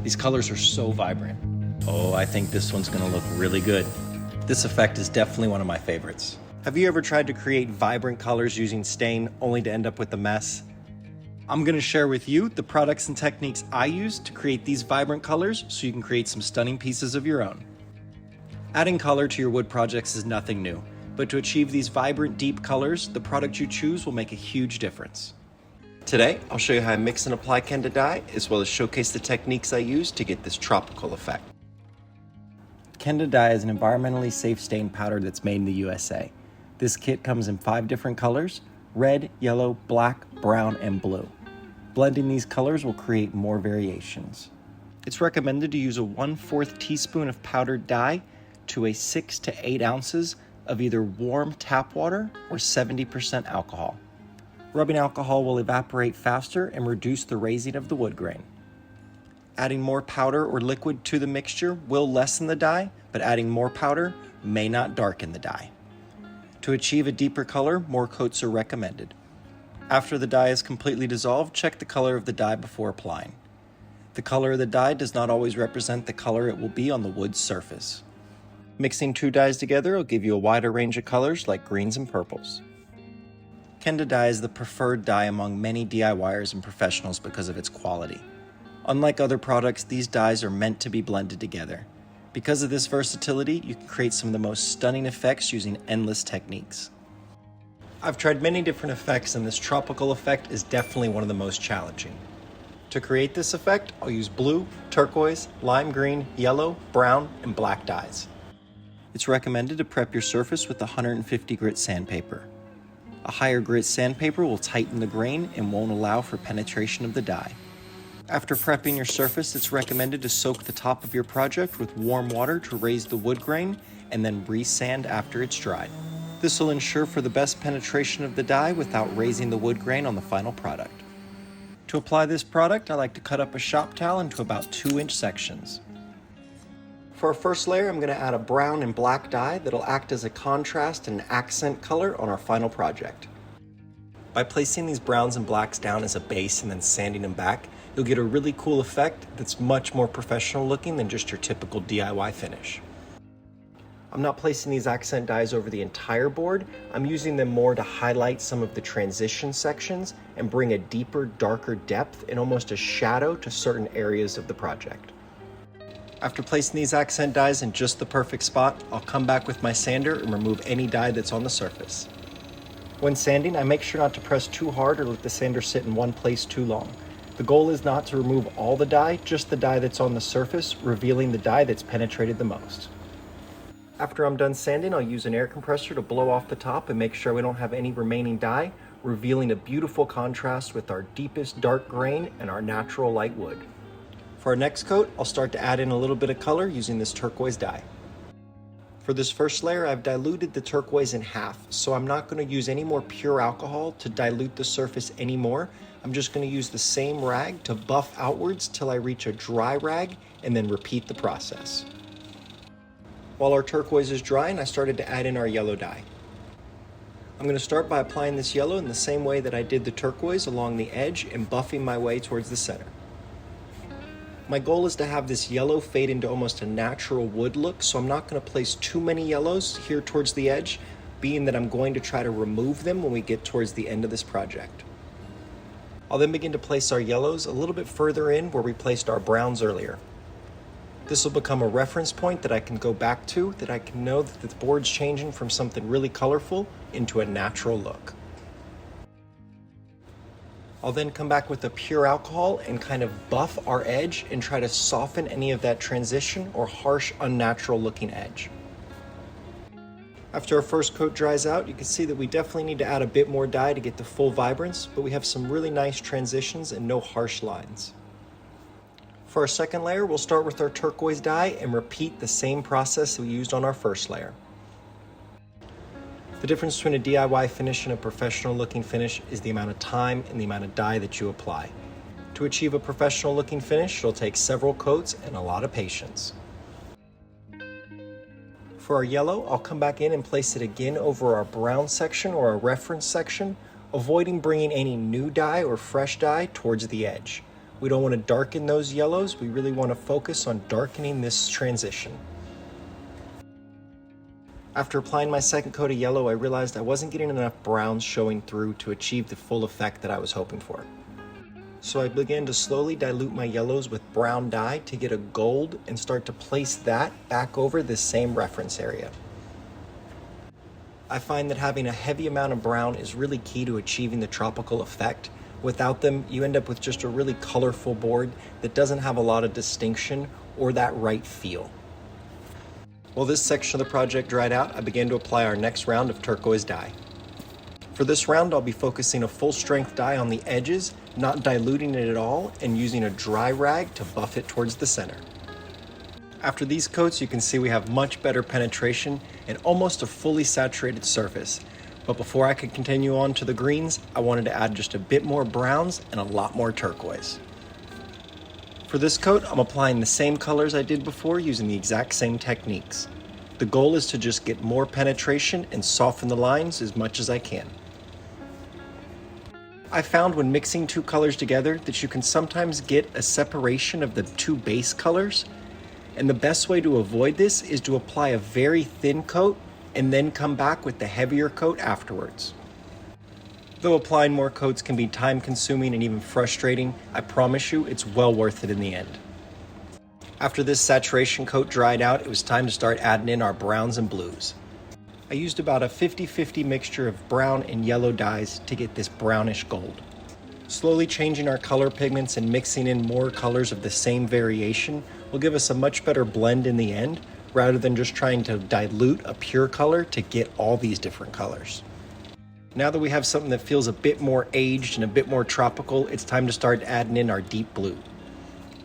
These colors are so vibrant. Oh, I think this one's gonna look really good. This effect is definitely one of my favorites. Have you ever tried to create vibrant colors using stain only to end up with a mess? I'm gonna share with you the products and techniques I use to create these vibrant colors so you can create some stunning pieces of your own. Adding color to your wood projects is nothing new, but to achieve these vibrant, deep colors, the product you choose will make a huge difference. Today, I'll show you how I mix and apply Keda dye, as well as showcase the techniques I use to get this tropical effect. Keda dye is an environmentally safe stain powder that's made in the USA. This kit comes in 5 different colors: red, yellow, black, brown, and blue. Blending these colors will create more variations. It's recommended to use a 1/4 teaspoon of powdered dye to a 6 to 8 ounces of either warm tap water or 70% alcohol. Rubbing alcohol will evaporate faster and reduce the raising of the wood grain. Adding more powder or liquid to the mixture will lessen the dye, but adding more powder may not darken the dye. To achieve a deeper color, more coats are recommended. After the dye is completely dissolved, check the color of the dye before applying. The color of the dye does not always represent the color it will be on the wood's surface. Mixing 2 dyes together will give you a wider range of colors like greens and purples. Keda dye is the preferred dye among many DIYers and professionals because of its quality. Unlike other products, these dyes are meant to be blended together. Because of this versatility, you can create some of the most stunning effects using endless techniques. I've tried many different effects, and this tropical effect is definitely one of the most challenging. To create this effect, I'll use blue, turquoise, lime green, yellow, brown, and black dyes. It's recommended to prep your surface with 150 grit sandpaper. A higher grit sandpaper will tighten the grain and won't allow for penetration of the dye. After prepping your surface, it's recommended to soak the top of your project with warm water to raise the wood grain and then re-sand after it's dried. This will ensure for the best penetration of the dye without raising the wood grain on the final product. To apply this product, I like to cut up a shop towel into about 2-inch sections. For our first layer, I'm going to add a brown and black dye that'll act as a contrast and accent color on our final project. By placing these browns and blacks down as a base and then sanding them back, you'll get a really cool effect that's much more professional looking than just your typical DIY finish. I'm not placing these accent dyes over the entire board. I'm using them more to highlight some of the transition sections and bring a deeper, darker depth and almost a shadow to certain areas of the project. After placing these accent dyes in just the perfect spot, I'll come back with my sander and remove any dye that's on the surface. When sanding, I make sure not to press too hard or let the sander sit in one place too long. The goal is not to remove all the dye, just the dye that's on the surface, revealing the dye that's penetrated the most. After I'm done sanding, I'll use an air compressor to blow off the top and make sure we don't have any remaining dye, revealing a beautiful contrast with our deepest dark grain and our natural light wood. For our next coat, I'll start to add in a little bit of color using this turquoise dye. For this first layer, I've diluted the turquoise in half, so I'm not going to use any more pure alcohol to dilute the surface anymore. I'm just going to use the same rag to buff outwards till I reach a dry rag and then repeat the process. While our turquoise is drying, I started to add in our yellow dye. I'm going to start by applying this yellow in the same way that I did the turquoise along the edge and buffing my way towards the center. My goal is to have this yellow fade into almost a natural wood look, so I'm not going to place too many yellows here towards the edge, being that I'm going to try to remove them when we get towards the end of this project. I'll then begin to place our yellows a little bit further in where we placed our browns earlier. This will become a reference point that I can go back to, that I can know that the board's changing from something really colorful into a natural look. I'll then come back with a pure alcohol and kind of buff our edge and try to soften any of that transition or harsh, unnatural looking edge. After our first coat dries out, you can see that we definitely need to add a bit more dye to get the full vibrance, but we have some really nice transitions and no harsh lines. For our second layer, we'll start with our turquoise dye and repeat the same process that we used on our first layer. The difference between a DIY finish and a professional looking finish is the amount of time and the amount of dye that you apply. To achieve a professional looking finish, it'll take several coats and a lot of patience. For our yellow, I'll come back in and place it again over our brown section or our reference section, avoiding bringing any new dye or fresh dye towards the edge. We don't want to darken those yellows. We really want to focus on darkening this transition. After applying my second coat of yellow, I realized I wasn't getting enough browns showing through to achieve the full effect that I was hoping for. So I began to slowly dilute my yellows with brown dye to get a gold and start to place that back over this same reference area. I find that having a heavy amount of brown is really key to achieving the tropical effect. Without them, you end up with just a really colorful board that doesn't have a lot of distinction or that right feel. While this section of the project dried out, I began to apply our next round of turquoise dye. For this round, I'll be focusing a full strength dye on the edges, not diluting it at all, and using a dry rag to buff it towards the center. After these coats, you can see we have much better penetration and almost a fully saturated surface. But before I could continue on to the greens, I wanted to add just a bit more browns and a lot more turquoise. For this coat, I'm applying the same colors I did before using the exact same techniques. The goal is to just get more penetration and soften the lines as much as I can. I found when mixing two colors together that you can sometimes get a separation of the two base colors, and the best way to avoid this is to apply a very thin coat and then come back with the heavier coat afterwards. Though applying more coats can be time consuming and even frustrating, I promise you it's well worth it in the end. After this saturation coat dried out, it was time to start adding in our browns and blues. I used about a 50-50 mixture of brown and yellow dyes to get this brownish gold. Slowly changing our color pigments and mixing in more colors of the same variation will give us a much better blend in the end, rather than just trying to dilute a pure color to get all these different colors. Now that we have something that feels a bit more aged and a bit more tropical, it's time to start adding in our deep blue.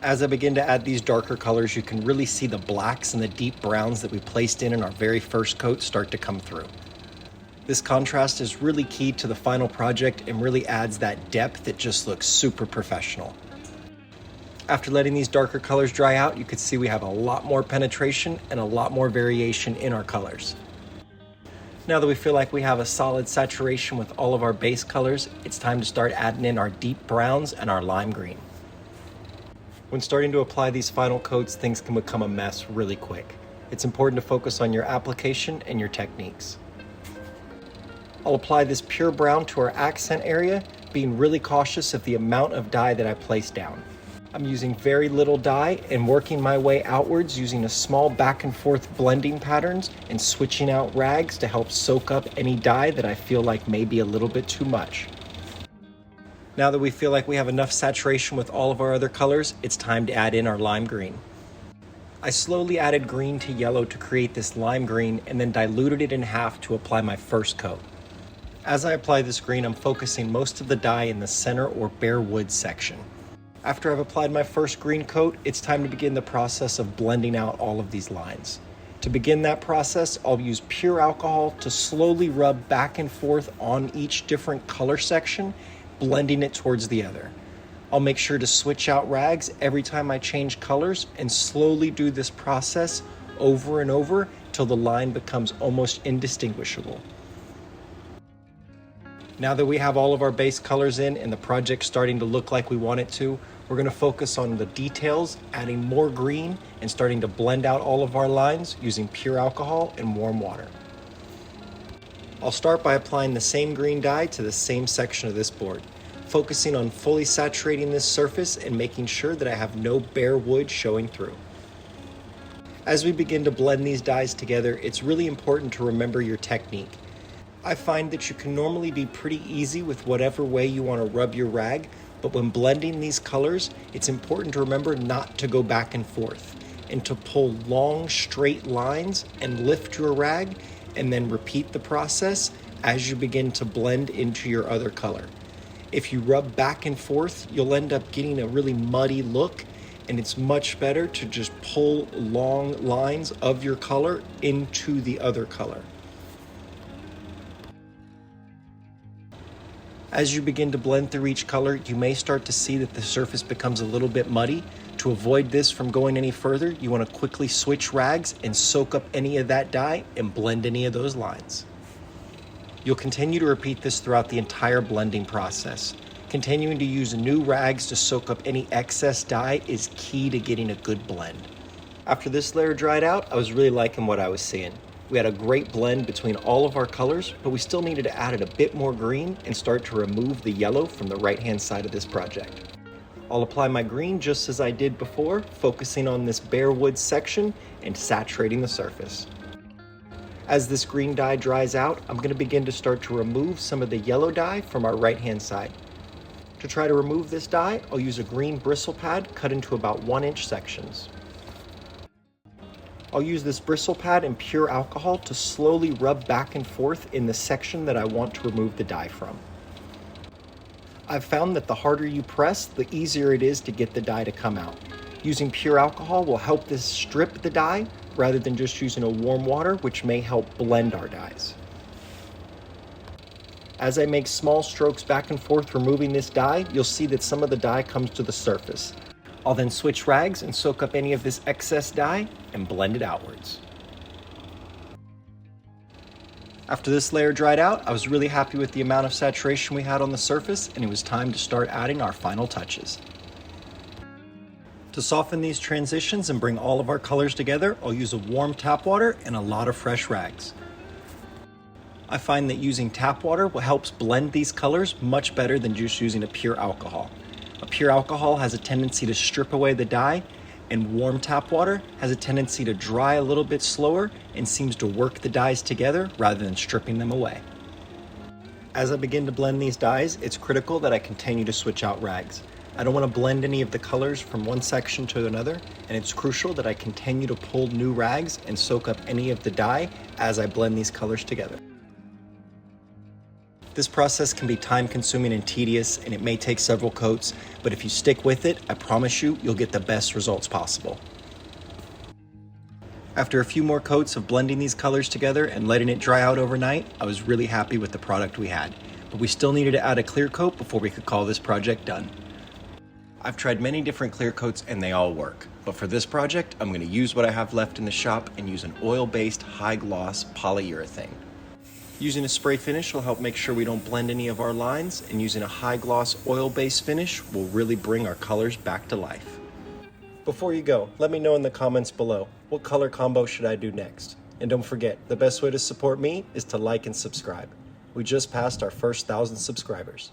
As I begin to add these darker colors, you can really see the blacks and the deep browns that we placed in our very first coat start to come through. This contrast is really key to the final project and really adds that depth that just looks super professional. After letting these darker colors dry out, you can see we have a lot more penetration and a lot more variation in our colors. Now that we feel like we have a solid saturation with all of our base colors, it's time to start adding in our deep browns and our lime green. When starting to apply these final coats, things can become a mess really quick. It's important to focus on your application and your techniques. I'll apply this pure brown to our accent area, being really cautious of the amount of dye that I place down. I'm using very little dye and working my way outwards using a small back and forth blending patterns and switching out rags to help soak up any dye that I feel like may be a little bit too much. Now that we feel like we have enough saturation with all of our other colors, it's time to add in our lime green. I slowly added green to yellow to create this lime green and then diluted it in half to apply my first coat. As I apply this green, I'm focusing most of the dye in the center or bare wood section. After I've applied my first green coat, it's time to begin the process of blending out all of these lines. To begin that process, I'll use pure alcohol to slowly rub back and forth on each different color section, blending it towards the other. I'll make sure to switch out rags every time I change colors and slowly do this process over and over till the line becomes almost indistinguishable. Now that we have all of our base colors in and the project starting to look like we want it to, we're going to focus on the details, adding more green and starting to blend out all of our lines using pure alcohol and warm water. I'll start by applying the same green dye to the same section of this board, focusing on fully saturating this surface and making sure that I have no bare wood showing through. As we begin to blend these dyes together, it's really important to remember your technique. I find that you can normally be pretty easy with whatever way you want to rub your rag, but when blending these colors, it's important to remember not to go back and forth and to pull long, straight lines and lift your rag and then repeat the process as you begin to blend into your other color. If you rub back and forth, you'll end up getting a really muddy look, and it's much better to just pull long lines of your color into the other color. As you begin to blend through each color, you may start to see that the surface becomes a little bit muddy. To avoid this from going any further, you want to quickly switch rags and soak up any of that dye and blend any of those lines. You'll continue to repeat this throughout the entire blending process. Continuing to use new rags to soak up any excess dye is key to getting a good blend. After this layer dried out, I was really liking what I was seeing. We had a great blend between all of our colors, but we still needed to add a bit more green and start to remove the yellow from the right-hand side of this project. I'll apply my green just as I did before, focusing on this bare wood section and saturating the surface. As this green dye dries out, I'm going to begin to start to remove some of the yellow dye from our right-hand side. To try to remove this dye, I'll use a green bristle pad cut into about 1-inch sections. I'll use this bristle pad and pure alcohol to slowly rub back and forth in the section that I want to remove the dye from. I've found that the harder you press, the easier it is to get the dye to come out. Using pure alcohol will help this strip the dye rather than just using a warm water, which may help blend our dyes. As I make small strokes back and forth removing this dye, you'll see that some of the dye comes to the surface. I'll then switch rags and soak up any of this excess dye and blend it outwards. After this layer dried out, I was really happy with the amount of saturation we had on the surface, and it was time to start adding our final touches. To soften these transitions and bring all of our colors together, I'll use a warm tap water and a lot of fresh rags. I find that using tap water helps blend these colors much better than just using a pure alcohol. A pure alcohol has a tendency to strip away the dye, and warm tap water has a tendency to dry a little bit slower and seems to work the dyes together rather than stripping them away. As I begin to blend these dyes, it's critical that I continue to switch out rags. I don't want to blend any of the colors from one section to another, and it's crucial that I continue to pull new rags and soak up any of the dye as I blend these colors together. This process can be time-consuming and tedious, and it may take several coats, but if you stick with it, I promise you'll get the best results possible. After a few more coats of blending these colors together and letting it dry out overnight, I was really happy with the product we had, but we still needed to add a clear coat before we could call this project done. I've tried many different clear coats and they all work, but for this project, I'm going to use what I have left in the shop and use an oil-based high-gloss polyurethane. Using a spray finish will help make sure we don't blend any of our lines, and using a high-gloss oil-based finish will really bring our colors back to life. Before you go, let me know in the comments below, what color combo should I do next? And don't forget, the best way to support me is to like and subscribe. We just passed our first 1,000 subscribers.